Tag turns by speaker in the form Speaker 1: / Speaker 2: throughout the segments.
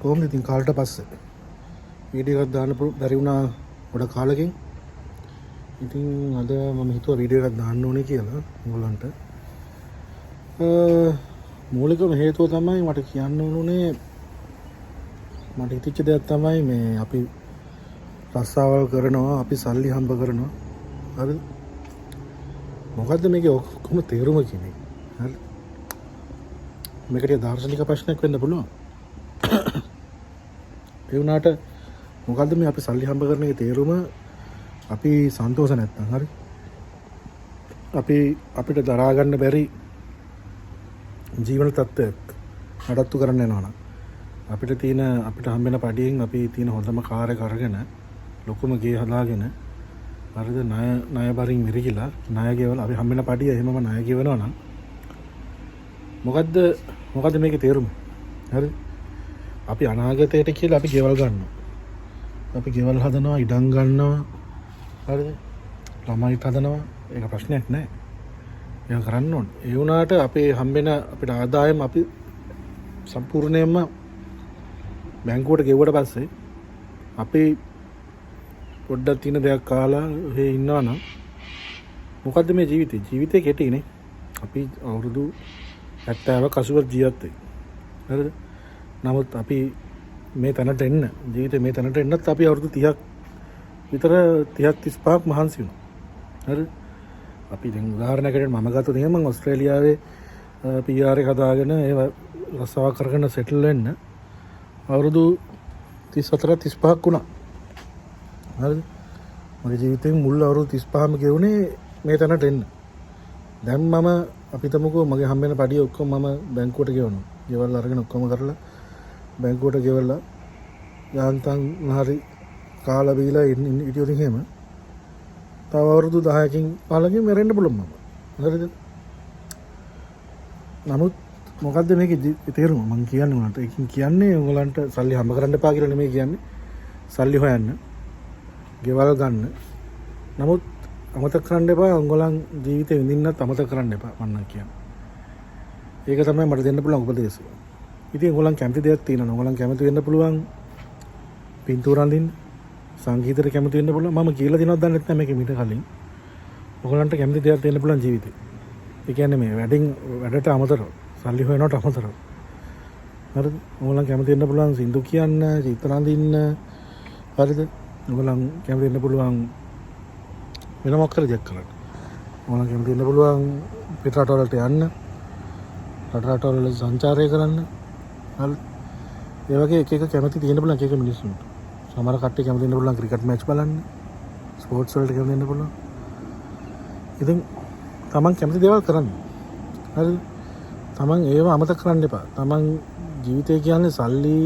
Speaker 1: කොහොමද ඉතින් කාලට පස්සේ වීඩියෝ එකක් දාන්න බැරි වුණා ගොඩක් කාලෙකින්. ඉතින් අද මම හිතුවා වීඩියෝ එකක් දාන්න ඕනේ කියලා ඔයගොල්ලන්ට. මූලිකම හේතුව තමයි මට කියන්න ඕනුනේ, මට හිතෙච්ච දෙයක් තමයි මේ අපි රස්සාවල් කරනවා, අපි සල්ලි හම්බ කරනවා. හරිද? මොකද්ද මේකේ ඔක්කොම තේරුම කියන්නේ? හරි. මේකට දාර්ශනික ප්‍රශ්නයක් වෙන්න පුළුවන්. ඒ වුණාට මොකද්ද මේ අපි සල්ලි හම්බ කරන එකේ තේරුම? අපි සන්තෝෂ නැත්තම් හරි. අපිට දරා ගන්න බැරි ජීවන තත්ත්වයක් නඩත්තු කරන්න යනවා නම් අපිට හම්බෙන පඩියෙන් අපි තියෙන හොඳම කාර් එක අරගෙන ලොකුම ගේ හදාගෙන හරිද ණය බරින් මිරිකිලා ණය ගෙවලා අපි හම්බෙන පඩිය එහෙමම ණය ගෙවනවා නම් මොකද්ද මේකේ තේරුම? හරි. අපි අනාගතයට කියලා අපි ගෙවල් ගන්නවා. අපි ගෙවල් හදනවා, ඉඩම් ගන්නවා. හරිද? ළමයිත් හදනවා. ඒක ප්‍රශ්නයක් නෑ. ඒක කරන්න ඕනේ. ඒ වුණාට අපේ හම්බෙන අපිට ආදායම අපි සම්පූර්ණයෙන්ම බැංකුවට ගෙවුවට පස්සේ අපි පොඩ්ඩක් තියෙන දෙයක් කාලා ඔහේ ඉන්නවා නම් මොකද්ද මේ ජීවිතේ? ජීවිතේ කෙටිනේ. අපි අවුරුදු 70ක් 80ක් ජීවත් වෙයි. හරිද? නමුත් අපි මේ තැනට එන්න, ජීවිතේ මේ තැනට එන්නත් අපි අවුරුදු 30ක් විතර 30ක් 35ක් මහන්සි වෙනවා. හරිද? අපි දැන් උදාහරණයකට මම ගත්තොත් එහෙනම් මම ඕස්ට්‍රේලියාවේ PR එක හදාගෙන ඒව රස්සාව කරගෙන සෙටල් වෙන්න අවුරුදු 34 35ක් වුණා. හරිද? මගේ ජීවිතේ මුල් අවුරුදු 35ම ගෙවුනේ මේ තැනට එන්න. දැන් මම අපි තමකෝ මගේ හම්බෙන පඩිය ඔක්කොම මම බැංකුවට ගෙවනවා. ගෙවල් අරගෙන ඔක්කොම කරලා බැංකුවට ගෙවලා යාන්තම් හරි කාලා බීලා ඉතින් එහෙම තව අවුරුදු 10කින් 15කින් මැරෙන්න පුළුවන් මම. හරිද? නමුත් මොකද්ද මේකේ තේරුම? මම කියන්නේ උනට ඒකින් කියන්නේ ඔයගලන්ට සල්ලි හම්බ කරන්න එපා කියලා නෙමෙයි කියන්නේ. සල්ලි හොයන්න, ගෙවල් ගන්න. නමුත් අමතක කරන්න එපා, ඔයගලන් ජීවිතේ විඳින්නත් අමතක කරන්න එපා මම කියන්නේ. ඒක තමයි මට දෙන්න පුළුවන් උපදේශය. ඉතින් ඔයගලන් කැමති දෙයක් තියෙනවා. ඔයගලන් කැමති වෙන්න පුළුවන් පින්තූර අඳින්න, සංගීතයට කැමති වෙන්න පුළුවන්. මම කියලා දෙනවද දන්නේ නැහැ මේක මීට කලින්. ඔයගලන්ට කැමති දෙයක් දෙන්න පුළුවන් ජීවිතේ. ඒ කියන්නේ මේ වැඩට අමතරව, සල්ලි හොයනවට අමතරව. හරිද? ඔයගලන් කැමති වෙන්න පුළුවන් සින්දු කියන්න, චිත්‍ර අඳින්න. හරිද? ඔයගලන් කැමති වෙන්න පුළුවන් වෙන මොකක් හරි දෙයක් කරන්න. ඔයගලන් කැමති වෙන්න පුළුවන් පිට රටවලට යන්න, රටවල සංචාරය කරන්න. හරි? ඒ වගේ එක කැමති තියෙන්න පුළුවන් එක මිනිස්සුන්ට. සමහර කට්ටිය කැමති වෙන්න පුළුවන් ක්‍රිකට් මැච් බලන්න, ස්පෝර්ට්ස් වලට කැමති වෙන්න පුළුවන්. ඉතින් තමන් කැමති දේවල් කරන්න. හරිද? තමන් ඒව අමතක කරන්න එපා. තමන් ජීවිතය කියන්නේ සල්ලි,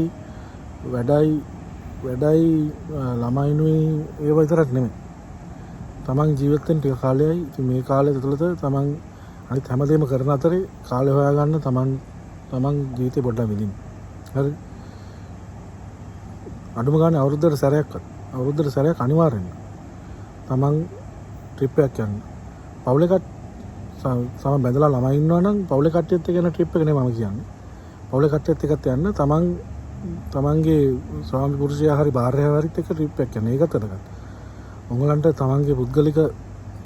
Speaker 1: වැඩයි ළමයිනුයි ඒව විතරක් නෙමෙයි. තමන් ජීවත් වෙන ටික කාලයයි. ඉතින් මේ කාලය තුළත තමන් අනිත් හැමදේම කරන අතරේ කාලය හොයාගන්න තමන් ජීවිතේ පොඩ්ඩක් විඳින්න. හරිද? අඩුම ගානේ අවුරුද්දට සැරයක් අනිවාර්යෙන්ම තමන් ට්‍රිප් එකක් යන්න. පවුලේ සම බැඳලා ළමයි ඉන්නවා නම් පවුලේ කට්ටියත් එක්ක යන ට්‍රිප් එක නෙමෙයි මම කියන්නේ. පවුලේ කට්ටියත් එක්කත් යන්න තමන්ගේ ස්වාමි පුරුෂයා හරි භාර්යාව හරිත් එක්ක ට්‍රිප් එකක් යන්න. ඒකත් වැදගත්. ඔයගලන්ට තමන්ගේ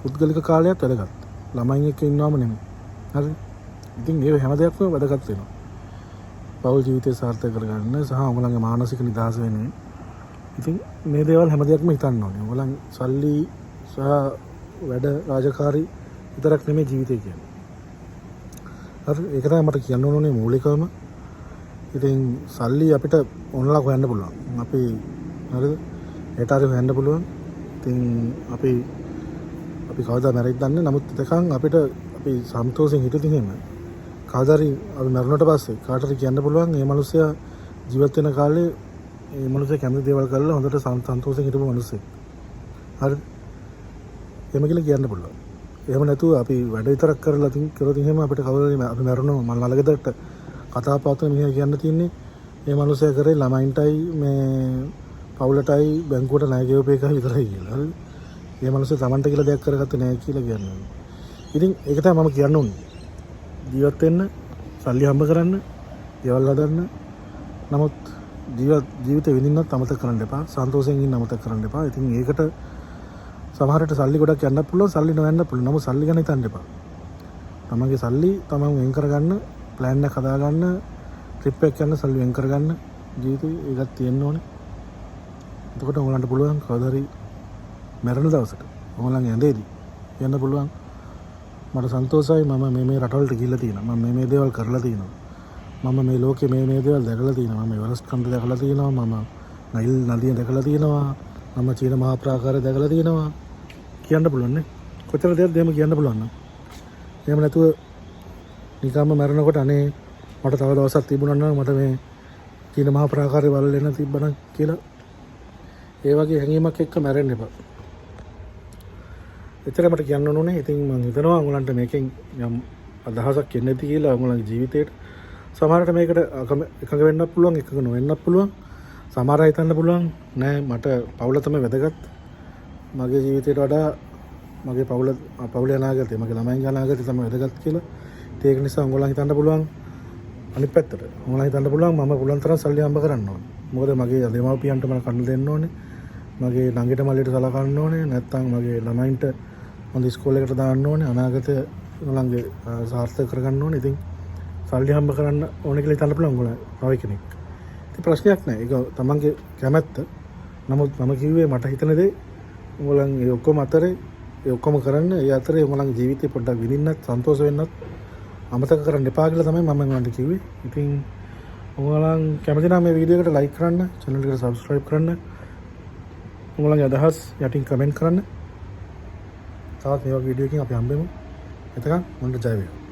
Speaker 1: පුද්ගලික කාලයත් වැදගත්. ළමයින් එක්ක ඉන්නවම නෙමෙයි. හරිද? ඉතින් ඒ හැම දෙයක්ම වැදගත් වෙනවා. පෞල් ජීවිතය සාර්ථක කරගන්න සහ ඔයගලන්ගේ මානසික නිදහස වෙනුවෙන්. ඉතින් මේ දේවල් හැම දෙයක්ම හිතන්න ඕනේ. ඔයගලන් සල්ලි සහ වැඩ රාජකාරී විතරක් නෙමෙයි ජීවිතය කියන්නේ. හරි? ඒක තමයි මට කියන්න ඕනේ මූලිකවම. ඉතින් සල්ලි අපිට ඔන්ලයින් හොයන්න පුළුවන්. අපි හරිද? ඒට හරි හොයන්න පුළුවන්. ඉතින් අපි කවදා මැරෙයිද දන්නේ. නමුත් එතකන් අපිට අපි සන්තෝෂෙන් හිටියොත් එහෙම කවදාරි අපි මරුණට පස්සේ කාටරි කියන්න පුළුවන් මේ මිනිස්සයා ජීවත් වෙන කාලේ මේ මිනිස්සයා කැමති දේවල් කරලා හොඳට සන්තෝෂෙන් හිටපු මිනිස්සෙක්. හරිද? එහෙම කියලා කියන්න පුළුවන්. එහෙම නැතුව අපි වැඩ විතරක් කරලා කරොත් එහෙම අපිට කවදාරි අපි මරුණා මල් නලගෙදරට කතා පාතන මෙහෙ කියන්න තියෙන්නේ මේ මිනිස්සයා කරේ ළමයින්ටයි මේ පවුලටයි බැංකුවට ණය ගෙවපු එක විතරයි කියලා. හරිද? මේ මිනිස්සයා Tamanට කියලා දෙයක් කරගත්තේ නැහැ කියලා කියන්නේ. ඉතින් ඒක තමයි මම කියන්න ඕනේ. ජීවත් වෙන්න, සල්ලි හම්බ කරන්න, දේවල් හදන්න. නමුත් ජීවිතේ විඳින්නත් අමතක කරන්න එපා. සන්තෝෂයෙන් ඉන්න අමතක කරන්න එපා. ඉතින් ඒකට සමහරට සල්ලි ගොඩක් යන්න පුළුවන්, සල්ලි නොයන්න පුළුවන්. නමුත් සල්ලි ගැන හිතන්න එපා. තමන්ගේ සල්ලි තමන් වෙන් කරගන්න, ප්ලෑන් එක හදාගන්න, ට්‍රිප් එකක් යන්න සල්ලි වෙන් කරගන්න. ජීවිතේ ඒකත් තියෙන්න ඕනේ. එතකොට ඔයගලන්ට පුළුවන් කවදා හරි මැරෙන දවසට ඔයගලන්ගේ ඇඳේදී යන්න පුළුවන්. මට සන්තෝෂයි මම මේ රටවලට ගිහිල්ලා තියෙනවා. මම මේ දේවල් කරලා තියෙනවා. මම මේ ලෝකේ මේ දේවල් දැකලා තියෙනවා. මම එවරස්ට් කන්ද දැකලා තියෙනවා. මම නයිල් නදිය දැකලා තියෙනවා. මම චීන මහා ප්‍රාකාරය දැකලා තියෙනවා. කියන්න පුළුවන් නේ. කොච්චර දෙයක්ද එහෙම කියන්න පුළුවන් නම්. එහෙම නැතුව නිකම්ම මැරෙනකොට අනේ මට තව දවසක් තිබුණා නම් මට මේ චීන මහා ප්‍රාකාරය බලලා එන්න තිබ්බනම් කියලා ඒ වගේ හැඟීමක් එක්ක මැරෙන්න එපා. එතන මට කියන්න ඕනේ. ඉතින් මම හිතනවා ඔයගලන්ට මේකෙන් යම් අදහසක් එන්නේ නැති කියලා ඔයගලන්ගේ ජීවිතේට. සමහරට මේකට එකඟ වෙන්නත් පුළුවන්, එකඟ නොවෙන්නත් පුළුවන්. සමහර අය හිතන්න පුළුවන් නෑ මට පවුල තමයි වැදගත්. මගේ ජීවිතයට වඩා මගේ පවුලේ අනාගතය, මගේ ළමයින්ගේ අනාගතය තමයි වැදගත් කියලා. ඒක නිසා ඔයගලන් හිතන්න පුළුවන් අනිත් පැත්තට. ඔයගලන් හිතන්න පුළුවන් මම පුළුවන් තරම් සල්ලි හම්බ කරන්න ඕනේ. මොකද මගේ දෙමව්පියන්ට මම කන්න දෙන්න ඕනේ. මගේ ළඟට මල්ලියට සලකන්න ඕනේ. නැත්නම් මගේ ළමයින්ට හොඳ ඉස්කෝලේකට දාන්න ඕනේ. අනාගතය ඔයගලන්ගේ සාර්ථක කරගන්න ඕනේ. ඉතින් සල්ලි හම්බ කරන්න ඕනේ කියලා හිතන්න පුළුවන් ඔයගලන් තව කෙනෙක්. ඉතින් ප්‍රශ්නයක් නැහැ. ඒක තමන්ගේ කැමැත්ත. නමුත් මම කිව්වේ මට හිතන දේ ඔයගලන් ඒ ඔක්කොම අතරේ ඒ ඔක්කොම කරන්න. ඒ අතරේ ඔයගලන්ගේ ජීවිතේ පොඩ්ඩක් විඳින්නත්, සන්තෝෂ වෙන්නත් අමතක කරන්න එපා කියලා තමයි මම ඔයගලන්ට කිව්වේ. ඉතින් ඔයගලන් කැමති නම් මේ වීඩියෝ එකට ලයික් කරන්න, channel එකට subscribe කරන්න. ඔයගලන්ගේ අදහස් යටින් කමෙන්ට් කරන්න. තවත් මේ වගේ වීඩියෝ එකකින් අපි හම්බෙමු. එතකන් මොන්ට ජය වේවා.